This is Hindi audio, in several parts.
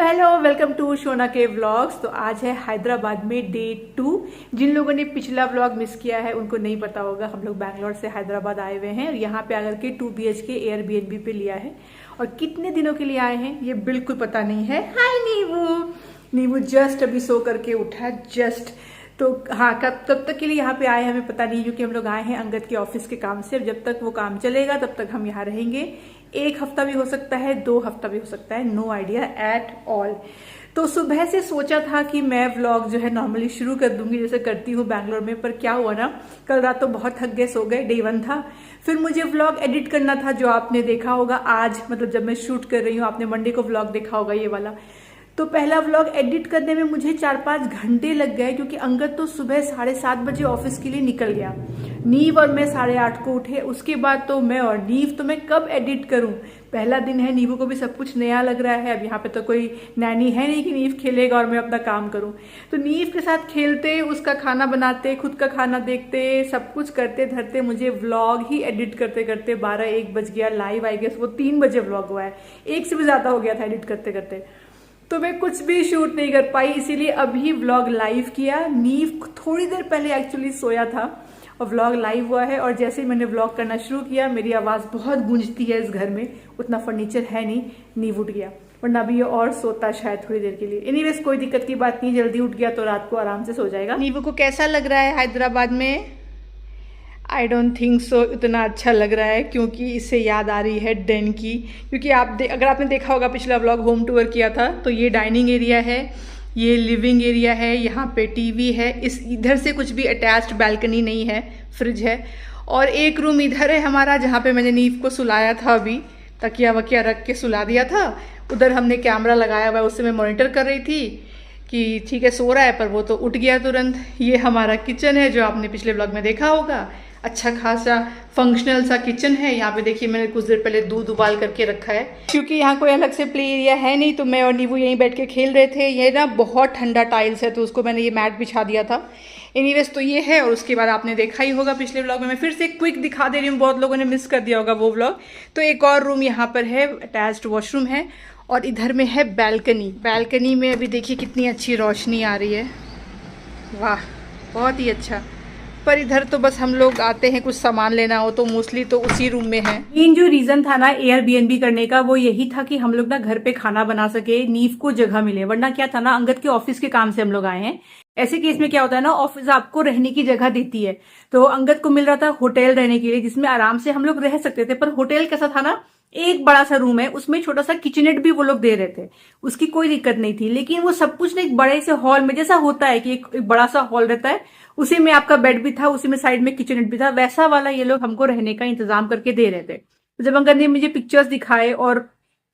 हेलो वेलकम टू शोना के व्लॉग्स। तो आज है हैदराबाद में डे 2। जिन लोगों ने पिछला व्लॉग मिस किया है उनको नहीं पता होगा, हम लोग बैंगलोर से हैदराबाद आए हुए हैं और यहाँ पे आकर के 2 BHK एयरबीएनबी पे लिया है। और कितने दिनों के लिए आए हैं ये बिल्कुल पता नहीं है। हाय नीवू। नीवू जस्ट अभी सो करके उठा जस्ट। तो हाँ, कब तक के लिए यहाँ पे आए हमें पता नहीं, क्योंकि हम लोग आए हैं अंगद के ऑफिस के काम से। जब तक वो काम चलेगा तब तक हम यहाँ रहेंगे। 1 हफ्ता भी हो सकता है, 2 हफ्ता भी हो सकता है, नो आइडिया एट ऑल। तो सुबह से सोचा था कि मैं व्लॉग जो है नॉर्मली शुरू कर दूंगी जैसे करती हूँ बैंगलोर में, पर क्या हुआ ना, कल रात तो बहुत थक गए, सो गए, डे 1 था। फिर मुझे व्लॉग एडिट करना था जो आपने देखा होगा आज, मतलब जब मैं शूट कर रही हूँ, आपने मंडे को व्लॉग देखा होगा ये वाला। तो पहला व्लॉग एडिट करने में मुझे 4-5 घंटे लग गए, क्योंकि अंगद तो सुबह 7:30 बजे ऑफिस के लिए निकल गया। नीव और मैं 8:30 को उठे। उसके बाद तो मैं और नीव, तो मैं कब एडिट करूं। पहला दिन है, नीवू को भी सब कुछ नया लग रहा है। अब यहाँ पे तो कोई नैनी है नहीं कि नीव खेलेगा और मैं अपना काम करूं। तो नीव के साथ खेलते, उसका खाना बनाते, खुद का खाना देखते, सब कुछ करते धरते मुझे व्लॉग ही एडिट करते करते 12-1 बज गया। लाइव आई गेस वो 3 बजे व्लॉग हुआ है, 1 से भी ज्यादा हो गया था एडिट करते करते। तो मैं कुछ भी शूट नहीं कर पाई, इसीलिए अभी व्लॉग लाइव किया। नीव थोड़ी देर पहले एक्चुअली सोया था और व्लॉग लाइव हुआ है। और जैसे ही मैंने व्लॉग करना शुरू किया, मेरी आवाज बहुत गूंजती है इस घर में, उतना फर्नीचर है नहीं, नीव उठ गया, वरना अभी ये और सोता शायद थोड़ी देर के लिए। एनीवेज कोई दिक्कत की बात नहीं, जल्दी उठ गया तो रात को आराम से सो जाएगा। नीवू को कैसा लग रहा है हैदराबाद में? आई डोंट थिंक सो उतना अच्छा लग रहा है, क्योंकि इससे याद आ रही है डेन की। क्योंकि अगर आपने देखा होगा पिछला व्लॉग होम टूर किया था, तो ये डाइनिंग एरिया है, ये लिविंग एरिया है, यहाँ पे टीवी है, इस इधर से कुछ भी अटैच्ड बैल्कनी नहीं है, फ्रिज है। और एक रूम इधर है हमारा, जहाँ पे मैंने नीव को सुलाया था, अभी तकिया वकिया रख के सुला दिया था। उधर हमने कैमरा लगाया हुआ है, उससे मैं मॉनिटर कर रही थी कि ठीक है सो रहा है, पर वो तो उठ गया तुरंत। ये हमारा किचन है जो आपने पिछले व्लॉग में देखा होगा। अच्छा खासा फंक्शनल सा किचन है। यहाँ पे देखिए मैंने कुछ देर पहले दूध उबाल करके रखा है, क्योंकि यहाँ कोई अलग से प्ले एरिया है नहीं, तो मैं और नीवू यहीं बैठ के खेल रहे थे। ये ना बहुत ठंडा टाइल्स है, तो उसको मैंने ये मैट बिछा दिया था। एनीवेज तो ये है। और उसके बाद आपने देखा ही होगा पिछले व्लॉग में, मैं फिर से क्विक दिखा दे रही हूँ, बहुत लोगों ने मिस कर दिया होगा वो व्लॉग। तो एक और रूम यहाँ पर है, अटैच्ड वॉशरूम है, और इधर में है बैल्कनी। बैल्कनी में अभी देखिए कितनी अच्छी रोशनी आ रही है, वाह बहुत ही अच्छा। पर इधर तो बस हम लोग आते हैं कुछ सामान लेना हो तो मोस्टली तो उसी रूम में है। मेन जो रीजन था ना एयरबीएनबी करने का, वो यही था कि हम लोग ना घर पे खाना बना सके, नीव को जगह मिले। वरना क्या था ना, अंगद के ऑफिस के काम से हम लोग आए हैं। ऐसे केस में क्या होता है ना, ऑफिस आपको रहने की जगह देती है। तो अंगद को मिल रहा था होटल रहने के लिए, जिसमें आराम से हम लोग रह सकते थे। पर होटल कैसा था ना, एक बड़ा सा रूम है, उसमें छोटा सा किचनेट भी वो लोग दे रहे थे, उसकी कोई दिक्कत नहीं थी। लेकिन वो सब कुछ ना एक बड़े से हॉल में, जैसा होता है कि एक बड़ा सा हॉल रहता है, उसी में आपका बेड भी था, उसी में साइड में किचनेट भी था, वैसा वाला ये लोग हमको रहने का इंतजाम करके दे रहे थे। तो जब अंकल ने मुझे पिक्चर्स दिखाए, और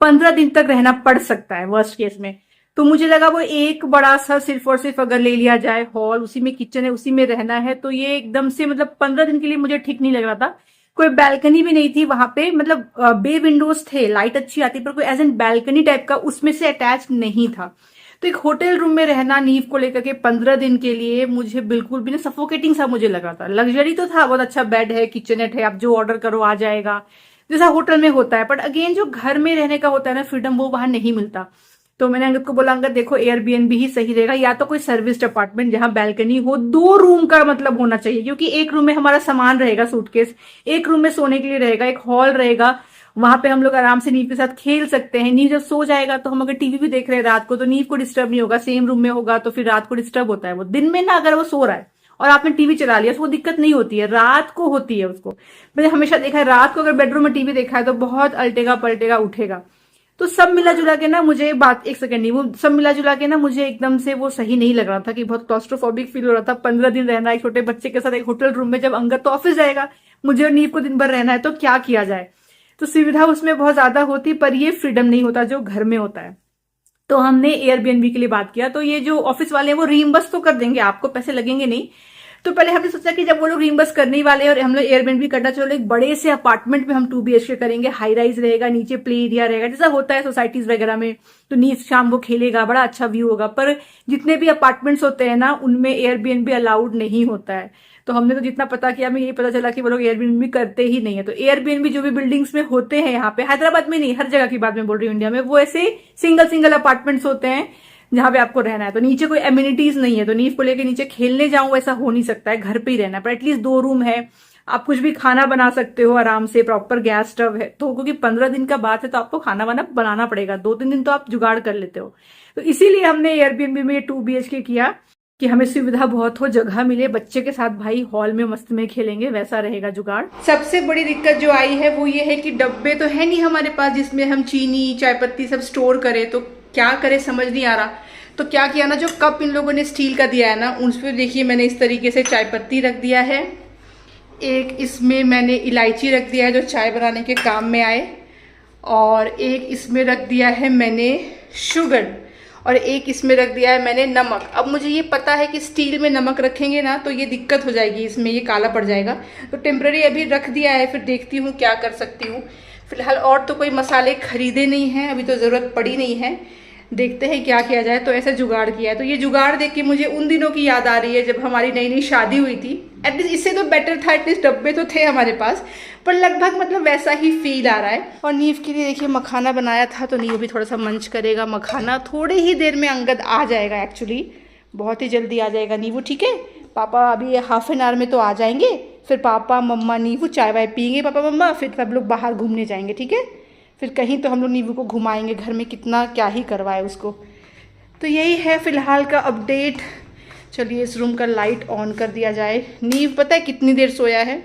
15 दिन तक रहना पड़ सकता है वर्स्ट केस में, तो मुझे लगा वो एक बड़ा सा सिर्फ और सिर्फ अगर ले लिया जाए हॉल, उसी में किचन है, उसी में रहना है, तो ये एकदम से मतलब 15 दिन के लिए मुझे ठीक नहीं लग रहा था। कोई बैल्कनी भी नहीं थी वहां पे, मतलब बे विंडोज थे, लाइट अच्छी आती, पर कोई एज एन बैल्कनी टाइप का उसमें से अटैच नहीं था। तो एक होटल रूम में रहना नीव को लेकर के 15 दिन के लिए मुझे बिल्कुल भी ना सफोकेटिंग सा मुझे लग रहा था। लग्जरी तो था, बहुत अच्छा बेड है, किचनेट है, आप जो ऑर्डर करो आ जाएगा, जैसा होटल में होता है। बट अगेन जो घर में रहने का होता है ना फ्रीडम, वो वहां नहीं मिलता। तो मैंने अंगद को बोला, अंगद देखो एयरबीएनबी ही सही रहेगा, या तो कोई सर्विस्ड अपार्टमेंट जहां बैल्कनी हो, 2 रूम का मतलब होना चाहिए। क्योंकि एक रूम में हमारा सामान रहेगा, सूटकेस, एक रूम में सोने के लिए रहेगा, एक हॉल रहेगा, वहां पे हम लोग आराम से नीव के साथ खेल सकते हैं। नीव जब सो जाएगा तो हम अगर टीवी भी देख रहे हैं रात को, तो नीव को डिस्टर्ब नहीं होगा, सेम रूम में होगा, तो फिर रात को डिस्टर्ब होता है। वो दिन में ना अगर वो सो रहा है और आपने टीवी चला लिया तो वो दिक्कत नहीं होती है, रात को होती है उसको। मैंने हमेशा देखा है रात को अगर बेडरूम में टीवी देखा है तो बहुत अल्टेगा पलटेगा उठेगा। तो सब मिला जुला के ना मुझे बात, एक सेकंड नहीं, वो सब मिला जुला के ना मुझे एकदम से वो सही नहीं लग रहा था, कि बहुत क्लॉस्ट्रोफोबिक फील हो रहा था। 15 दिन रहना एक छोटे बच्चे के साथ एक होटल रूम में, जब अंगद तो ऑफिस जाएगा, मुझे और नीव को दिन भर रहना है, तो क्या किया जाए। तो सुविधा उसमें बहुत ज्यादा होती, पर ये फ्रीडम नहीं होता जो घर में होता है। तो हमने एयरबीएनबी के लिए बात किया, तो ये जो ऑफिस वाले हैं वो रीइंबर्स तो कर देंगे, आपको पैसे लगेंगे नहीं। तो पहले हमने सोचा कि जब वो लोग रीइंबर्स करने ही वाले हैं और हम लोग एयरबीएनबी करना, चलो एक बड़े से अपार्टमेंट में हम 2 BHK करेंगे, हाई राइज रहेगा, नीचे प्ले एरिया रहेगा, जैसा होता है सोसाइटीज वगैरह में। तो नीव शाम को खेलेगा, बड़ा अच्छा व्यू होगा। पर जितने भी अपार्टमेंट्स होते हैं ना, उनमें एयरबीएनबी अलाउड नहीं होता है। तो हमने तो जितना पता किया, हमें यही पता चला कि वो लोग एयरबीएनबी करते ही नहीं है। तो एयरबीएनबी जो भी बिल्डिंग्स में होते हैं, यहाँ पे हैदराबाद में नहीं, हर जगह की बात मैं बोल रही हूँ इंडिया में, वो ऐसे सिंगल अपार्टमेंट्स होते हैं जहां पे आपको रहना है। तो नीचे कोई एम्यूनिटीज नहीं है, तो नींव को लेके नीचे खेलने जाऊं ऐसा हो नहीं सकता है, घर पे ही रहना है। पर एटलीस्ट 2 रूम है, आप कुछ भी खाना बना सकते हो आराम से, प्रॉपर गैस स्टव है। तो क्योंकि 15 दिन का बात है तो आपको खाना वाना बनाना पड़ेगा, 2-3 दिन तो आप जुगाड़ कर लेते हो। तो इसीलिए हमने एयरबीएनबी में 2 BHK किया कि हमें सुविधा बहुत हो, जगह मिले, बच्चे के साथ भाई हॉल में मस्त में खेलेंगे, वैसा रहेगा जुगाड़। सबसे बड़ी दिक्कत जो आई है वो ये है कि डब्बे तो है नहीं हमारे पास जिसमें हम चीनी चाय पत्ती सब स्टोर करें, तो क्या करें समझ नहीं आ रहा। तो क्या किया ना, जो कप इन लोगों ने स्टील का दिया है ना, उस पर देखिए मैंने इस तरीके से चाय पत्ती रख दिया है, एक इसमें मैंने इलायची रख दिया है जो चाय बनाने के काम में आए, और एक इसमें रख दिया है मैंने शुगर, और एक इसमें रख दिया है मैंने नमक। अब मुझे ये पता है कि स्टील में नमक रखेंगे ना तो ये दिक्कत हो जाएगी, इसमें ये काला पड़ जाएगा, तो टेम्पररी अभी रख दिया है, फिर देखती हूँ क्या कर सकती हूँ। फिलहाल और तो कोई मसाले खरीदे नहीं हैं, अभी तो ज़रूरत पड़ी नहीं है, देखते हैं क्या किया जाए। तो ऐसे जुगाड़ किया है। तो ये जुगाड़ देख के मुझे उन दिनों की याद आ रही है जब हमारी नई नई शादी हुई थी। एटलीस्ट इससे तो बेटर था, एटलीस्ट डब्बे तो थे हमारे पास, पर लगभग मतलब वैसा ही फील आ रहा है। और नीव के लिए देखिए मखाना बनाया था, तो नीव भी थोड़ा सा मंच करेगा मखाना, थोड़ी ही देर में अंगद आ जाएगा, एक्चुअली बहुत ही जल्दी आ जाएगा नीवू, ठीक है। पापा अभी हाफ एन आवर में तो आ जाएंगे, फिर पापा मम्मा नीवू चाय वाय पियेंगे पापा मम्मा, फिर सब लोग बाहर घूमने जाएंगे, ठीक है। फिर कहीं तो हम लोग नीवू को घुमाएंगे, घर में कितना क्या ही करवाए उसको। तो यही है फिलहाल का अपडेट। चलिए इस रूम का लाइट ऑन कर दिया जाए। नीव पता है कितनी देर सोया है?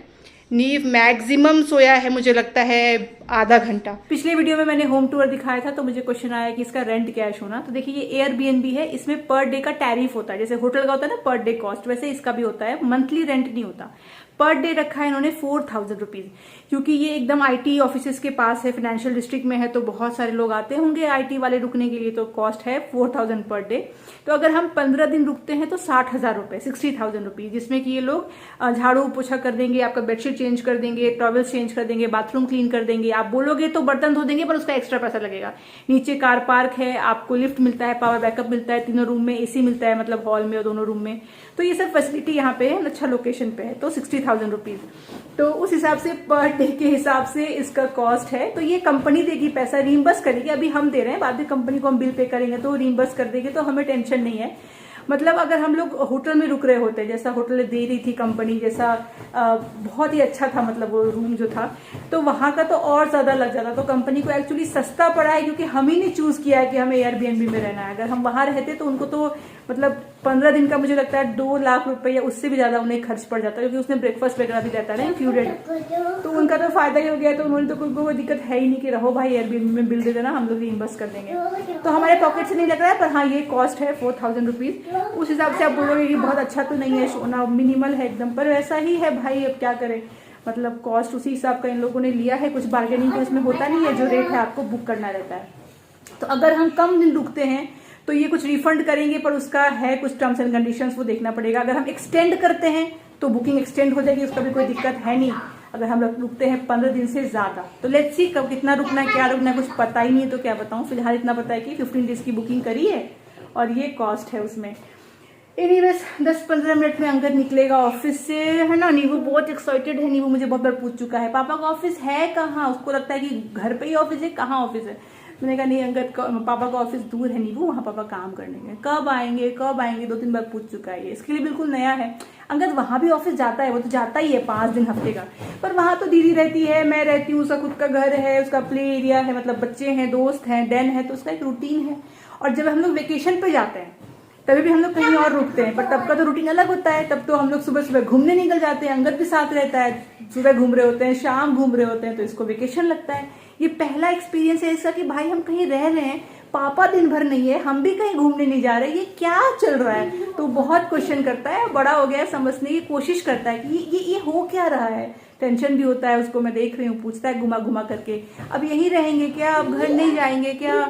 नीव मैक्सिमम सोया है मुझे लगता है आधा घंटा। पिछले वीडियो में मैंने होम टूर दिखाया था तो मुझे क्वेश्चन आया कि इसका रेंट क्या है सोना। तो देखिए ये एयरबीएनबी है, इसमें पर डे का टैरिफ होता है, जैसे होटल का होता है ना पर डे कॉस्ट, वैसे इसका भी होता है, मंथली रेंट नहीं होता। पर डे रखा है इन्होंने 4000 रुपीज, क्योंकि ये एकदम आईटी ऑफिसेस के पास है, फाइनेंशियल डिस्ट्रिक्ट में है, तो बहुत सारे लोग आते होंगे आईटी वाले रुकने के लिए, तो कॉस्ट है 4000 पर डे। तो अगर हम 15 दिन रुकते हैं तो 60,000 रुपए, 60,000 रुपीज, जिसमें कि ये लोग झाड़ू पोछा कर देंगे, आपका बेडशीट चेंज कर देंगे, टॉवल्स चेंज कर देंगे, बाथरूम क्लीन कर देंगे। आप बोलोगे तो बर्तन धो देंगे, पर उसका एक्स्ट्रा पैसा लगेगा। नीचे कार पार्क है, आपको लिफ्ट मिलता है, पावर बैकअप मिलता है, 3 रूम में एसी मिलता है, मतलब हॉल में और दोनों रूम में। तो ये सब फैसिलिटी यहाँ पे है, अच्छा लोकेशन पे है, तो 60,000 रुपीज। तो उस हिसाब से पर डे के हिसाब से इसका कॉस्ट है। तो ये कंपनी देगी, पैसा रीइंबर्स करेगी, अभी हम दे रहे हैं, बाद में कंपनी को हम बिल पे करेंगे तो रीइंबर्स कर देगी, तो हमें टेंशन नहीं है। मतलब अगर हम लोग होटल में रुक रहे होते, जैसा होटल दे रही थी कंपनी, जैसा बहुत ही अच्छा था, मतलब वो रूम जो था, तो वहां का तो और ज्यादा लग जाता। तो कंपनी को एक्चुअली सस्ता पड़ा है, क्योंकि हम ही ने चूज किया है कि हमें एयरबीएनबी में रहना है। अगर हम वहां रहते तो उनको तो मतलब 15 दिन का मुझे लगता है 2 लाख रुपए या उससे भी ज्यादा उन्हें खर्च पड़ जाता है, क्योंकि उसमें ब्रेकफास्ट वगैरह भी रहता है इंक्लूडेड। तो उनका तो फायदा ही हो गया, तो उन्होंने तो कोई दिक्कत है ही नहीं कि रहो भाई एयरबीएनबी में, बिल दे देना, हम लोग रीइंबर्स कर देंगे। तो हमारे पॉकेट से नहीं लग रहा है, पर हाँ ये कॉस्ट है 4000 रुपीज। उस हिसाब से आप बोलोगे कि बहुत अच्छा तो नहीं है सोना, मिनिमल है एकदम, पर वैसा ही है भाई, अब क्या करें। मतलब कॉस्ट उसी हिसाब का इन लोगों ने लिया है, कुछ बार्गेनिंग तो इसमें होता नहीं है, जो रेट है आपको बुक करना रहता है। तो अगर हम कम दिन रुकते हैं तो ये कुछ रिफंड करेंगे, पर उसका है कुछ टर्म्स एंड कंडीशंस, वो देखना पड़ेगा। अगर हम एक्सटेंड करते हैं तो बुकिंग एक्सटेंड हो जाएगी, उसका भी कोई दिक्कत है नहीं। अगर हम रुकते हैं 15 दिन से ज्यादा, तो लेट्स सी कब कितना रुकना है, क्या रुकना है, कुछ पता ही नहीं है, तो क्या बताऊं। फिलहाल इतना पता है कि 15 डेज की बुकिंग करी है और ये कॉस्ट है उसमें। एनीवेज 10-15 मिनट में अंगद निकलेगा ऑफिस से, है ना। नीवू बहुत एक्साइटेड है, नीवू मुझे बहुत बार पूछ चुका है पापा का ऑफिस है कहाँ, उसको लगता है कि घर पे ही ऑफिस है, कहाँ ऑफिस है। मैंने कहा नहीं अंगद पापा का ऑफिस दूर है नीवू, वहाँ पापा काम करने गए, कब आएंगे 2-3 बार पूछ चुका है। इसके लिए बिल्कुल नया है। अंगद वहां भी ऑफिस जाता है, वो तो जाता ही है 5 दिन हफ्ते का, पर वहां तो दीदी रहती है, मैं रहती हूँ, उसका खुद का घर है, उसका प्ले एरिया है, मतलब बच्चे हैं, दोस्त हैं, डैन है, तो उसका एक रूटीन है। और जब हम लोग वेकेशन पे जाते हैं तभी भी हम लोग कहीं और रुकते हैं, पर तब का तो रूटीन अलग होता है। तब तो हम लोग सुबह सुबह घूमने निकल जाते हैं, अंगद भी साथ रहता है, सुबह घूम रहे होते हैं, शाम घूम रहे होते हैं, तो इसको वेकेशन लगता है। ये पहला एक्सपीरियंस है इसका कि भाई हम कहीं रह रहे हैं, पापा दिन भर नहीं है, हम भी कहीं घूमने नहीं जा रहे, ये क्या चल रहा है। तो बहुत क्वेश्चन करता है, बड़ा हो गया है, समझने की कोशिश करता है कि ये हो क्या रहा है। टेंशन भी होता है उसको, मैं देख रही हूँ, पूछता है घुमा घुमा करके, अब यहीं रहेंगे क्या, अब घर नहीं जाएंगे क्या।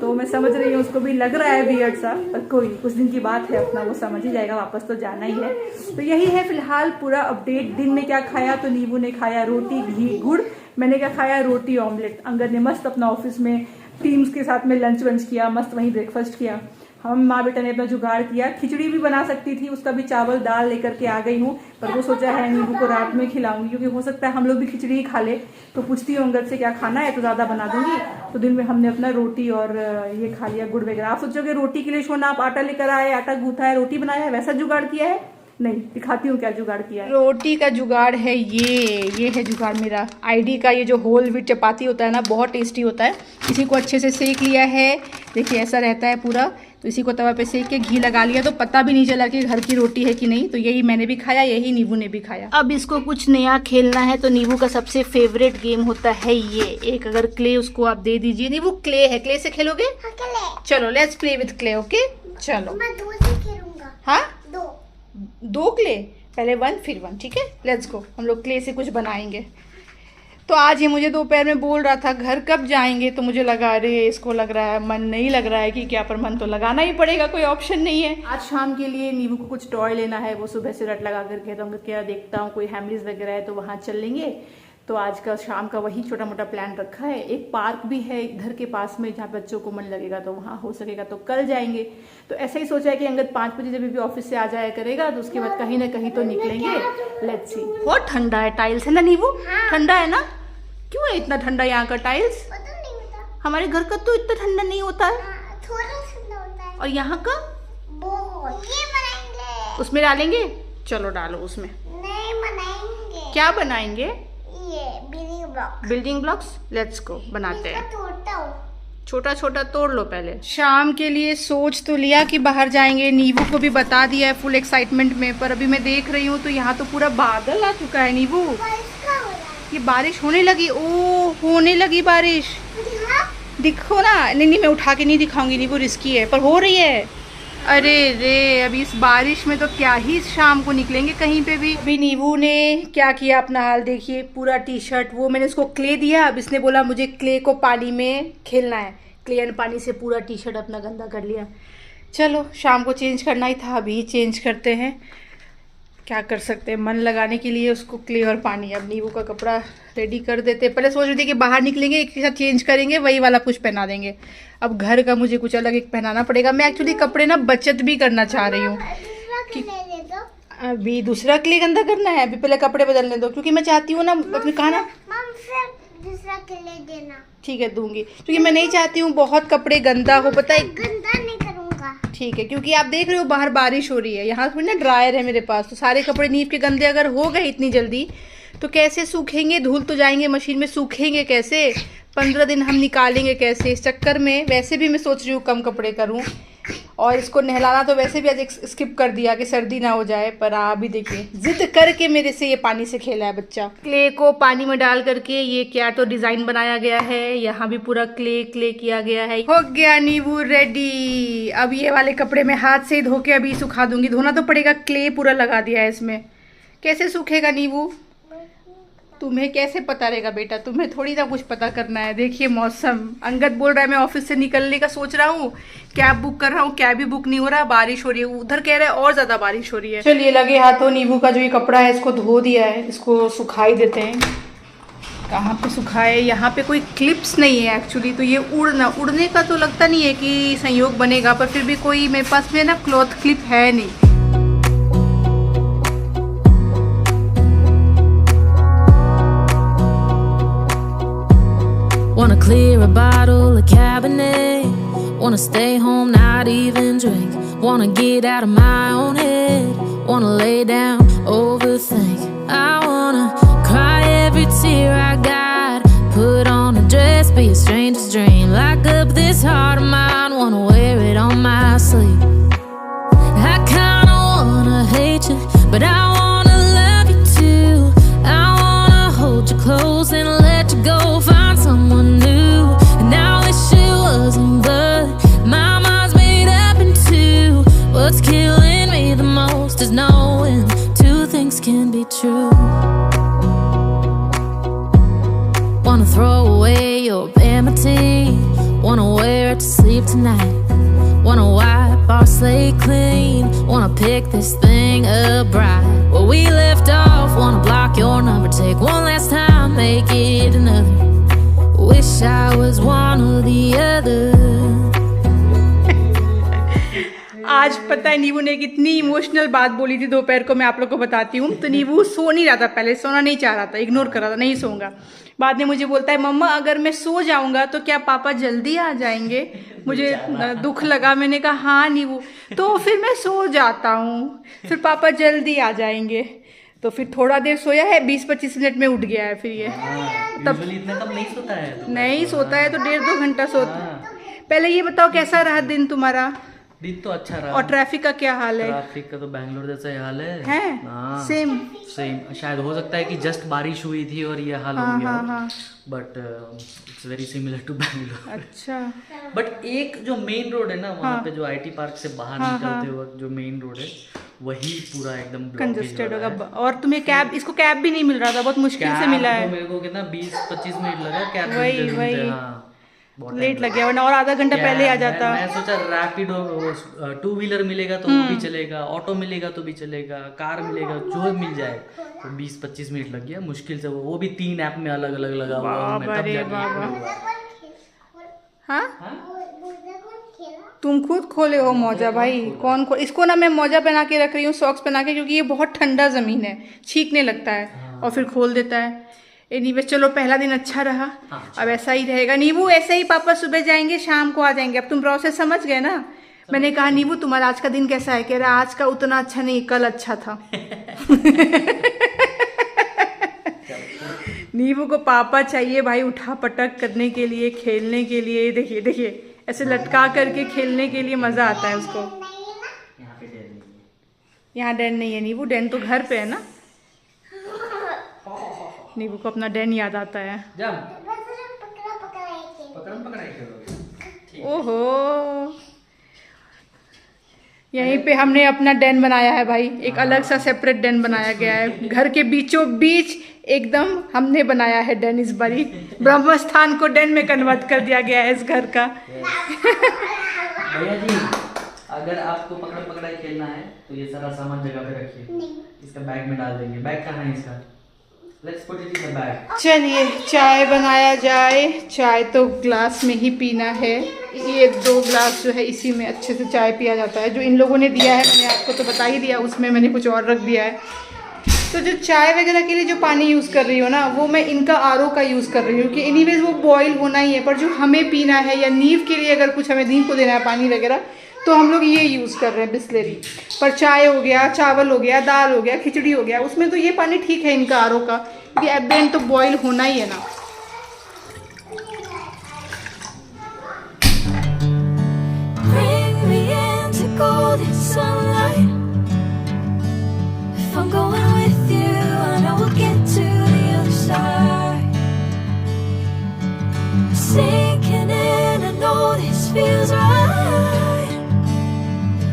तो मैं समझ रही हूँ उसको भी लग रहा है वियर्ड सा, पर कोई कुछ दिन की बात है, अपना वो समझ ही जाएगा, वापस तो जाना ही है। तो यही है फिलहाल पूरा अपडेट। दिन में क्या खाया, तो नीवू ने खाया रोटी घी गुड़, मैंने क्या खाया रोटी ऑमलेट। अंगद ने मस्त अपना ऑफिस में टीम्स के साथ में लंच वंच किया, मस्त वहीं ब्रेकफास्ट किया। हम माँ बेटा ने अपना जुगाड़ किया। खिचड़ी भी बना सकती थी, उसका भी चावल दाल लेकर के आ गई हूँ, पर वो सोचा है नींबू को रात में खिलाऊंगी, क्योंकि हो सकता है हम लोग भी खिचड़ी ही खा ले। तो पूछती हूँ अंगद से क्या खाना है तो ज़्यादा बना दूंगी। तो दिन में हमने अपना रोटी और ये खा लिया, गुड़ वगैरह। आप सोचोगे रोटी के लिए शोना आप आटा लेकर आए, आटा गूंथा है, रोटी बनाया है, वैसा जुगाड़ किया है? नहीं, दिखाती हूँ क्या जुगाड़ किया है। रोटी का जुगाड़ है ये है जुगाड़ मेरा। आईडी का ये जो होल व्हीट चपाती होता है ना, बहुत टेस्टी होता है। इसी को अच्छे से सेक लिया है, देखिए ऐसा रहता है पूरा। तो इसी को तवा पे सेक के घी लगा लिया, तो पता भी नहीं चला कि घर की रोटी है कि नहीं। तो यही मैंने भी खाया, यही नींबू ने भी खाया। अब इसको कुछ नया खेलना है, तो नींबू का सबसे फेवरेट गेम होता है ये। एक अगर क्ले उसको आप दे दीजिए, नींबू क्ले है, क्ले से खेलोगे? चलो let's play with clay, okay चलो। मैं 2 से खेलूंगा। हाँ 2 क्ले, पहले 1 फिर 1, ठीक है लेट्स गो। हम लोग क्ले से कुछ बनाएंगे। तो आज ये मुझे दोपहर में बोल रहा था घर कब जाएंगे, तो मुझे लगा अरे इसको लग रहा है मन नहीं लग रहा है कि क्या, पर मन तो लगाना ही पड़ेगा, कोई ऑप्शन नहीं है। आज शाम के लिए नींबू को कुछ टॉय लेना है, वो सुबह से रट लगा करके, तो हम क्या देखता हूँ कोई हैमलीज वगैरह है तो वहाँ चल लेंगे। तो आज का शाम का वही छोटा मोटा प्लान रखा है। एक पार्क भी है घर के पास में जहाँ बच्चों को मन लगेगा, तो वहाँ हो सकेगा तो कल जाएंगे। तो ऐसा ही सोचा है कि अंगद 5 बजे जब भी ऑफिस से आ जाया करेगा, तो उसके बाद कहीं ना कहीं तो निकलेंगे। Let's see. बहुत ठंडा है, टाइल्स है ना नींबू? ठंडा है ना? क्यों है इतना ठंडा यहाँ का टाइल्स? हमारे घर का तो इतना ठंडा नहीं होता है। थोड़ा ठंडा होता है। और यहाँ का बहुत। ये बनाएंगे। उसमें डालेंगे? चलो डालो उसमें। नहीं बनाएंगे। क्या बनाएंगे? ये building block. Building blocks, let's go बनाते हैं। तोड़ता हूँ। छोटा छोटा तोड़ लो पहले। शाम के लिए सोच तो लिया कि बाहर जाएंगे, नींबू को भी बता दिया है फुल एक्साइटमेंट में, पर अभी मैं देख रही हूँ तो यहाँ तो पूरा बादल आ चुका है। नींबू ये बारिश होने लगी, ओ होने लगी बारिश, दिखो ना। नहीं मैं उठा के नहीं दिखाऊंगी नींबू, रिस्की है, पर हो रही है। अरे रे अभी इस बारिश में तो क्या ही शाम को निकलेंगे कहीं पे भी। अभी नींबू ने क्या किया अपना हाल देखिए, पूरा टी शर्ट, वो मैंने उसको क्ले दिया, अब इसने बोला मुझे क्ले को पानी में खेलना है। क्ले एंड पानी से पूरा टी शर्ट अपना गंदा कर लिया। चलो शाम को चेंज करना ही था, अभी चेंज करते हैं, क्या कर सकते हैं। मन लगाने के लिए उसको क्ले और पानी। अब नींबू का कपड़ा रेडी कर देते। पहले सोच रही थी कि बाहर निकलेंगे एक के साथ चेंज करेंगे, वही वाला कुछ पहना देंगे। अब घर का मुझे कुछ अलग एक पहनाना पड़ेगा। मैं एक्चुअली कपड़े ना बचत भी करना चाह रही हूँ कि अभी दूसरा क्ले गंदा करना है, अभी पहले कपड़े बदलने दो, क्योंकि मैं चाहती हूँ ना अपने कहा ना दूसरा क्ले देना। ठीक है दूंगी, क्योंकि मैं नहीं चाहती हूँ बहुत कपड़े गंदा हो, पता है। गंदा नहीं करूँगा। ठीक है, क्योंकि आप देख रहे हो बाहर बारिश हो रही है, यहाँ थोड़ी ना ड्रायर है मेरे पास, तो सारे कपड़े नींव के गंदे अगर हो गए इतनी जल्दी तो कैसे सूखेंगे, धुल तो जाएंगे मशीन में, सूखेंगे कैसे, 15 दिन हम निकालेंगे कैसे। इस चक्कर में वैसे भी मैं सोच रही हूँ कम कपड़े करूँ, और इसको नहलाना तो वैसे भी आज स्किप कर दिया कि सर्दी ना हो जाए। पर अभी देखिए जिद करके मेरे से ये पानी से खेला है बच्चा। क्ले को पानी में डाल करके ये क्या तो डिजाइन बनाया गया है, यहाँ भी पूरा क्ले किया गया है। हो गया नींबू रेडी। अब ये वाले कपड़े में हाथ से ही धो के अभी सुखा दूंगी, धोना तो पड़ेगा, क्ले पूरा लगा दिया है इसमें। कैसे सूखेगा नींबू? तुम्हें कैसे पता रहेगा बेटा, तुम्हें थोड़ी ना कुछ पता करना है। देखिए मौसम, अंगद बोल रहा है मैं ऑफिस से निकलने का सोच रहा हूँ, कैब बुक कर रहा हूँ, कैब भी बुक नहीं हो रहा, बारिश हो रही है। उधर कह रहा है और ज्यादा बारिश हो रही है। चलिए लगे हाथों नींबू का जो ये कपड़ा है इसको धो दिया है, इसको सुखाई देते हैं। कहाँ पे सुखाए, यहाँ पे कोई क्लिप्स नहीं है एक्चुअली, तो ये उड़ने का तो लगता नहीं है कि संयोग बनेगा, पर फिर भी कोई मेरे पास में ना क्लॉथ क्लिप है नहीं। Wanna clear a bottle of Cabernet. Wanna stay home, not even drink. Wanna get out of my own head. Wanna lay down, overthink. I wanna cry every tear I got. Put on a dress, be a stranger's dream. Lock up this heart of mine, wanna wear it on my sleeve. I kinda wanna hate you, but I wanna love you too. I wanna hold you close and let you go. Find someone new, and I wish it wasn't, but my mind's made up in two. What's killing me the most is knowing two things can be true. Wanna throw away your vanity, wanna wear it to sleep tonight. Wanna wipe our slate clean, wanna pick this thing up right where we left off. Wanna block your number, take one last time, make it another. Wish I was one or the other. आज पता है नीबू ने एक इतनी इमोशनल बात बोली थी दोपहर को, मैं आप लोग को बताती हूँ। तो नीबू सो नहीं रहा था, पहले सोना नहीं चाह रहा था, इग्नोर कर रहा था, नहीं सोऊंगा। बाद में मुझे बोलता है मम्मा अगर मैं सो जाऊंगा तो क्या पापा जल्दी आ जाएंगे? मुझे दुख लगा, मैंने कहा हाँ नीबू, तो फिर मैं सो जाता हूँ, फिर पापा जल्दी आ जाएंगे। तो फिर थोड़ा देर सोया है, 20-25 मिनट में उठ गया है फिर ये। तब इतना कम नहीं सोता है तो नहीं सोता है तो 1.5-2 घंटा सोता है। पहले ये बताओ कैसा रहा दिन तुम्हारा? दिन तो अच्छा रहा। और ट्रैफिक का क्या हाल है? ट्रैफिक का तो बैंगलोर जैसा ही हाल है। हैं? सेम शायद हो सकता है कि जस्ट बारिश हुई थी और ये हाल हो गया, but it's very similar to Bangalore. अच्छा। बट एक जो मेन रोड है ना वहाँ पे, जो आईटी पार्क से बाहर निकलते वक्त जो मेन रोड है वही पूरा एकदम कंजस्टेड होगा। और तुम्हें कैब, इसको कैब भी नहीं मिल रहा था, बहुत मुश्किल से मिला है। मेरे को कितना 20-25 मिनट लगा कैब वही लेट लग गया, वरना और आधा घंटा पहले आ जाता। मैं सोचा रैपिडो 2 व्हीलर मिलेगा तो वो भी चलेगा, ऑटो मिलेगा तो भी चलेगा, कार मिलेगा जो मिल जाए। तो 20-25 मिनट लग गया मुश्किल से, वो भी 3 ऐप में अलग अलग लगा हुआ। हाँ तुम खुद खोले हो मौजा भाई? कौन इसको ना मैं मौजा पहना के रख रही हूँ, सॉक्स पहना के, क्योंकि ये बहुत ठंडा जमीन है, छींकने लगता है और फिर खोल देता है। एनीवे चलो, पहला दिन अच्छा रहा। अब ऐसा ही रहेगा नीबू, ऐसे ही पापा सुबह जाएंगे शाम को आ जाएंगे। अब तुम प्रोसेस समझ गए ना? मैंने कहा नीबू तुम्हारा आज का दिन कैसा है? कह रहा आज का उतना अच्छा नहीं, कल अच्छा था। नीबू को पापा चाहिए भाई, उठा पटक करने के लिए, खेलने के लिए। देखिए देखिए ऐसे लटका करके खेलने के लिए मजा आता है उसको। यहाँ डैन नहीं है नीबू, डैन तो घर पे है ना। नीबू को अपना डैन याद आता है। ओहो, यहीं पे हमने अपना डैन बनाया है भाई, एक अलग सा सेपरेट डैन बनाया गया है। घर के बीचों बीच एकदम हमने बनाया है डैन। इस बारी ब्रह्म स्थान को डैन में कन्वर्ट कर दिया गया है इस घर का। भैया जी, अगर आपको पकड़ा पकड़ाई खेलना है तो ये सारा सामान जगह पे रखिए, इसका बैग में डाल देंगे। बैग कहाँ है इसका? Let's put it in the bag. चलिए चाय बनाया जाए। चाय तो ग्लास में ही पीना है, ये 2 ग्लास जो है इसी में अच्छे से चाय पिया जाता है। जो इन लोगों ने दिया है मैंने आपको तो बता ही दिया, उसमें मैंने कुछ और रख दिया है। तो जो चाय वगैरह के लिए जो पानी यूज़ कर रही हो ना, वो मैं इनका आरओ का यूज़ कर रही हूँ कि एनीवेज वो बॉयल होना ही है। पर जो हमें पीना है या नींव के लिए अगर कुछ हमें नींव को देना है पानी वगैरह, तो हम लोग ये यूज़ कर रहे हैं बिस्लेरी। पर चाय हो गया, चावल हो गया, दाल हो गया, खिचड़ी हो गया, उसमें तो ये पानी ठीक है इनका आरओ का, क्योंकि एट द एंड तो बॉयल होना ही है ना।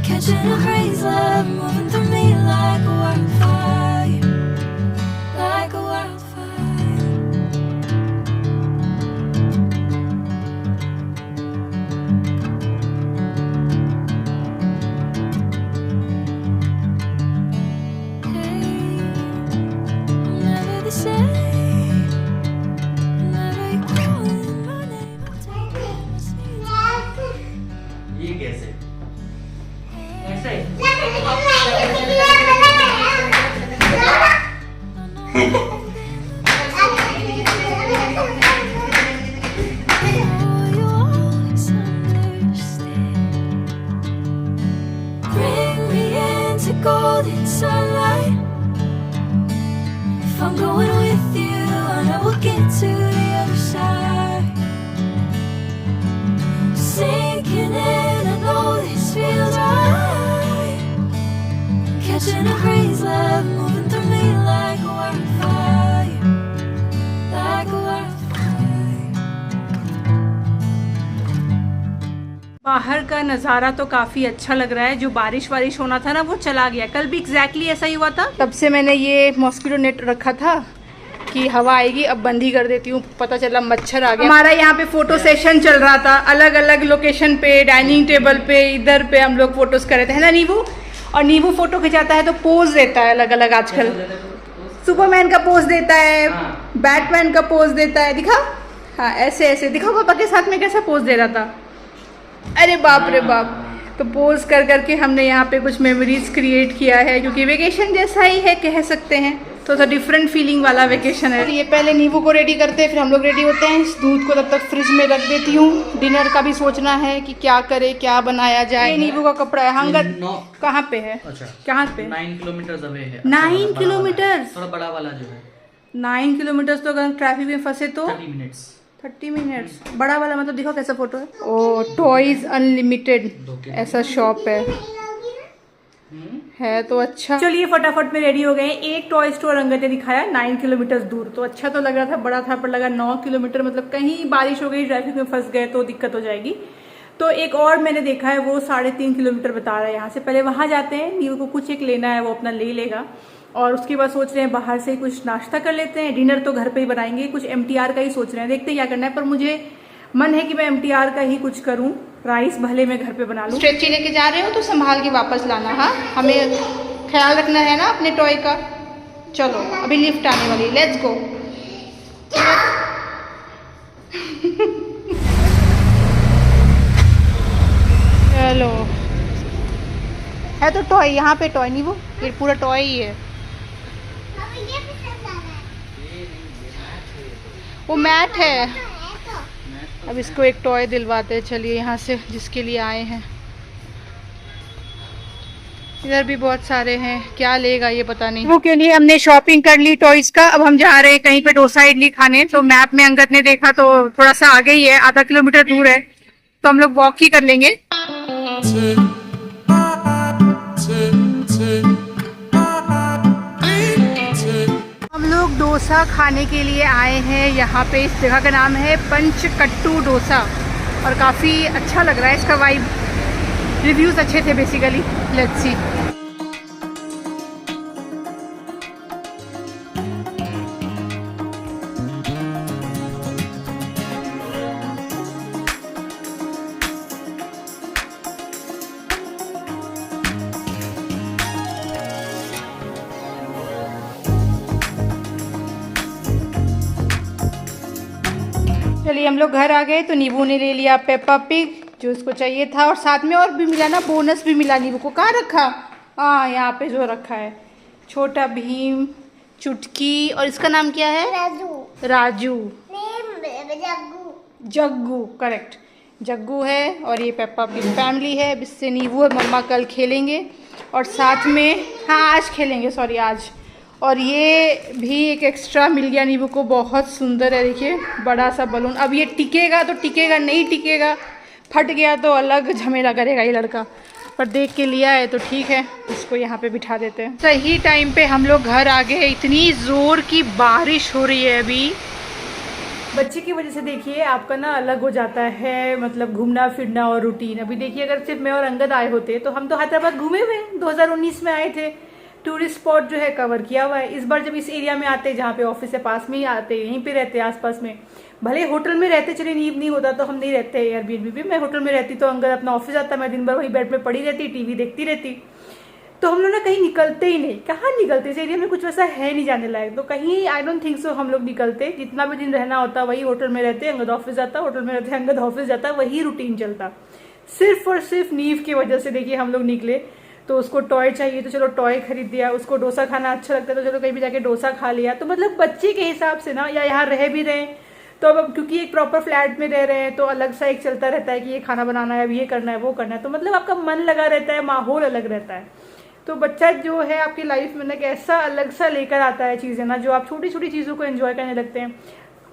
Catching a crazy love moving through me like a wildfire, like a wildfire. Hey, I'm never the same. Never you calling my name, I'm taking my seat. ये कैसे? Bring me into golden sunlight. If I'm going with you, I know we'll get to the other side. Sinking in, I know this feels right. Catching a crazy love moving through me like a wildfire, like a wildfire. बाहर का नज़ारा तो काफ़ी अच्छा लग रहा है। जो बारिश होना था ना वो चला गया। कल भी एग्जैक्टली ऐसा ही हुआ था, तब से मैंने ये मॉस्किटो नेट रखा था कि हवा आएगी, अब बंद ही कर देती हूँ। पता चला मच्छर आ गया। हमारा यहाँ पे फोटो सेशन चल रहा था, अलग अलग लोकेशन पे, डाइनिंग टेबल पे, इधर पे हम लोग फोटोज कर रहे थे, है ना नीबू? और नीबू फोटो खिंचाता है तो पोज देता है अलग अलग। आजकल सुपरमैन का पोज देता है, बैटमैन का पोज देता है। दिखा, हाँ ऐसे ऐसे दिखाओ। पापा के साथ में कैसा पोज दे रहा था, अरे बाप रे बाप। तो पोज कर करके हमने यहाँ पे कुछ मेमोरीज क्रिएट किया है, क्योंकि वेकेशन जैसा ही है कह सकते हैं, तो सा डिफरेंट फीलिंग वाला वेकेशन है। ये पहले नींबू को रेडी करते हैं, फिर हम लोग रेडी होते हैं। इस दूध को तब तक फ्रिज में रख देती हूँ। डिनर का भी सोचना है कि क्या करे, क्या बनाया जाए। नींबू का कपड़ा है, हंगर कहाँ पे है? अच्छा, कहाँ पे? 9 किलोमीटर अवे है। 9 किलोमीटर? थोड़ा बड़ा वाला जो है 9 किलोमीटर, तो अगर ट्रैफिक में फंसे तो 30 मिनट्स। बड़ा वाला मतलब देखो कैसा फोटो है। ओ टॉयज अनलिमिटेड ऐसा शॉप है तो अच्छा। चलिए फटाफट में रेडी हो गए। एक टॉय स्टोर अंगद ने दिखाया 9 किलोमीटर दूर, तो अच्छा तो लग रहा था, बड़ा था, पर लगा 9 किलोमीटर मतलब कहीं बारिश हो गई, ट्रैफिक में फंस गए तो दिक्कत हो जाएगी। तो एक और मैंने देखा है, वो 3.5 किलोमीटर बता रहा है यहाँ से। पहले वहां जाते हैं, नीव को कुछ एक लेना है, वो अपना ले लेगा, और उसके बाद सोच रहे हैं बाहर से कुछ नाश्ता कर लेते हैं। डिनर तो घर पे ही बनाएंगे, कुछ MTR का ही सोच रहे हैं, देखते हैं क्या करना है। पर मुझे मन है कि मैं MTR का ही कुछ करूं, राइस भले मैं घर पे बना लूं। स्ट्रेची लेके जा रहे हो तो संभाल के वापस लाना, हाँ हमें ख्याल रखना है ना अपने टॉय का। चलो अभी लिफ्ट आने वाली, लेट्स गो। चलो है तो टॉय, यहाँ पे टॉय नहीं, वो ये पूरा टॉय ही है। वो मैट है। अब इसको एक टॉय दिलवाते हैं, चलिए यहाँ से, जिसके लिए आए हैं। इधर भी बहुत सारे हैं, क्या लेगा ये पता नहीं। वो के लिए हमने शॉपिंग कर ली टॉयज का। अब हम जा रहे हैं कहीं पे डोसा इडली खाने। तो मैप में अंगद ने देखा तो थोड़ा सा आगे ही है, आधा किलोमीटर दूर है, तो हम लोग वॉक ही कर लेंगे। हम लोग डोसा खाने के लिए आए हैं यहाँ पे। इस जगह का नाम है पंचकट्टू डोसा, और काफ़ी अच्छा लग रहा है इसका वाइब। रिव्यूज़ अच्छे थे बेसिकली। Let's see. चलिए हम लोग घर आ गए। तो नीबू ने ले लिया पेप्पा पिग, जो उसको चाहिए था, और साथ में और भी मिला ना, बोनस भी मिला नीबू को। कहाँ रखा? हाँ यहाँ पे जो रखा है, छोटा भीम, चुटकी, और इसका नाम क्या है? राजू। जग्गू, करेक्ट, जग्गू है। और ये पेप्पा पिग फैमिली है, जिससे नीबू और मम्मा कल खेलेंगे, और साथ में हाँ आज खेलेंगे, सॉरी आज। और ये भी एक एक्स्ट्रा मिल गया नीबू को, बहुत सुंदर है, देखिए बड़ा सा बलून। अब ये टिकेगा तो टिकेगा, नहीं टिकेगा, फट गया तो अलग झमेला करेगा ये लड़का। पर देख के लिया है तो ठीक है, इसको यहाँ पे बिठा देते हैं। सही टाइम पे हम लोग घर आ गए। इतनी ज़ोर की बारिश हो रही है अभी। बच्चे की वजह से देखिए आपका ना अलग हो जाता है, मतलब घूमना फिरना और रूटीन। अभी देखिए अगर सिर्फ मैं और अंगद आए होते तो हम तो हैदराबाद घूमे हुए, 2019 में आए थे, टूरिस्ट स्पॉट जो है कवर किया हुआ है। इस बार जब इस एरिया में आते, जहाँ पे ऑफिस से पास में ही आते, यहीं पे रहते आसपास में, भले होटल में रहते, चलिए नींद नहीं होता तो हम नहीं रहते एयरबीएनबी भी। मैं होटल में रहती तो अंगद अपना ऑफिस आता, मैं दिन भर वही बेड पे पड़ी रहती, टीवी देखती रहती। तो हम लोग ना कहीं निकलते ही नहीं। कहाँ निकलते? इस एरिया में कुछ वैसा है नहीं जाने लायक, तो कहीं आई डोंट थिंक सो हम लोग निकलते। जितना भी दिन रहना होता वही होटल में रहते, अंगद ऑफिस जाता, होटल में रहते, अंगद ऑफिस जाता, वही रूटीन चलता। सिर्फ और सिर्फ नीव की वजह से देखिए हम लोग निकले। तो उसको टॉय चाहिए तो चलो टॉय खरीद दिया, उसको डोसा खाना अच्छा लगता है तो चलो कहीं भी जाके डोसा खा लिया। तो मतलब बच्चे के हिसाब से ना, या यहाँ रह भी रहे तो अब क्योंकि एक प्रॉपर फ्लैट में रह रहे हैं तो अलग सा एक चलता रहता है कि ये खाना बनाना है, अब ये करना है, वो करना है, तो मतलब आपका मन लगा रहता है, माहौल अलग रहता है। तो बच्चा जो है आपकी लाइफ में ना ऐसा अलग सा लेकर आता है चीज़ें ना, जो आप छोटी छोटी चीज़ों को एंजॉय करने लगते हैं।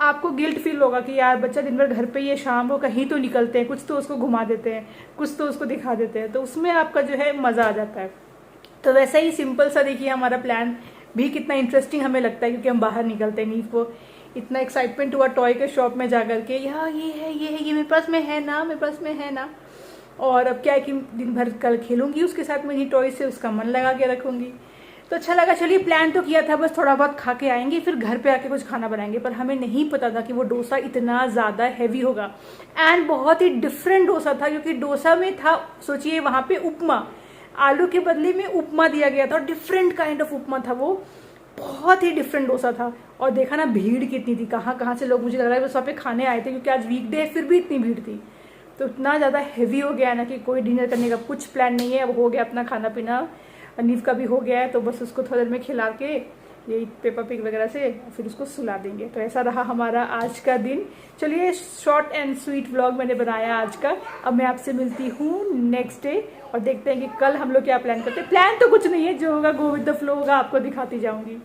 आपको गिल्ट फील होगा कि यार बच्चा दिन भर घर पे ही है, शाम को कहीं तो निकलते हैं, कुछ तो उसको घुमा देते हैं, कुछ तो उसको दिखा देते हैं, तो उसमें आपका जो है मज़ा आ जाता है। तो वैसा ही सिंपल सा देखिए हमारा प्लान भी कितना इंटरेस्टिंग हमें लगता है, क्योंकि हम बाहर निकलते हैं। नीव को इतना एक्साइटमेंट हुआ टॉय के शॉप में जाकर के, यार ये है ये है, ये मेरे पास में है ना, मेरे पास में है ना। और अब क्या है कि दिन भर कल खेलूंगी उसके साथ में ही टॉय से, उसका मन लगा के रखूंगी। तो अच्छा लगा। चलिए प्लान तो किया था, बस थोड़ा बहुत खा के आएंगे, फिर घर पे आके कुछ खाना बनाएंगे। पर हमें नहीं पता था कि वो डोसा इतना ज़्यादा हैवी होगा, एंड बहुत ही डिफरेंट डोसा था। क्योंकि डोसा में था, सोचिए वहाँ पे उपमा, आलू के बदले में उपमा दिया गया था, और डिफरेंट काइंड ऑफ उपमा था वो, बहुत ही डिफरेंट डोसा था। और देखा ना भीड़ कितनी थी, कहाँ कहाँ से लोग, मुझे लग रहा है बस वहाँ पे खाने आए थे, क्योंकि आज वीकडे है फिर भी इतनी भीड़ थी। तो इतना ज़्यादा हेवी हो गया है ना कि कोई डिनर करने का कुछ प्लान नहीं है। अब हो गया अपना खाना पीना, नीव का भी हो गया है, तो बस उसको थोड़ी देर में खिला के यही पेपा पिग वगैरह से फिर उसको सुला देंगे। तो ऐसा रहा हमारा आज का दिन। चलिए, शॉर्ट एंड स्वीट व्लॉग मैंने बनाया आज का। अब मैं आपसे मिलती हूँ नेक्स्ट डे और देखते हैं कि कल हम लोग क्या प्लान करते हैं। प्लान तो कुछ नहीं है, जो होगा गो विद द फ्लो होगा, आपको दिखाती जाऊंगी।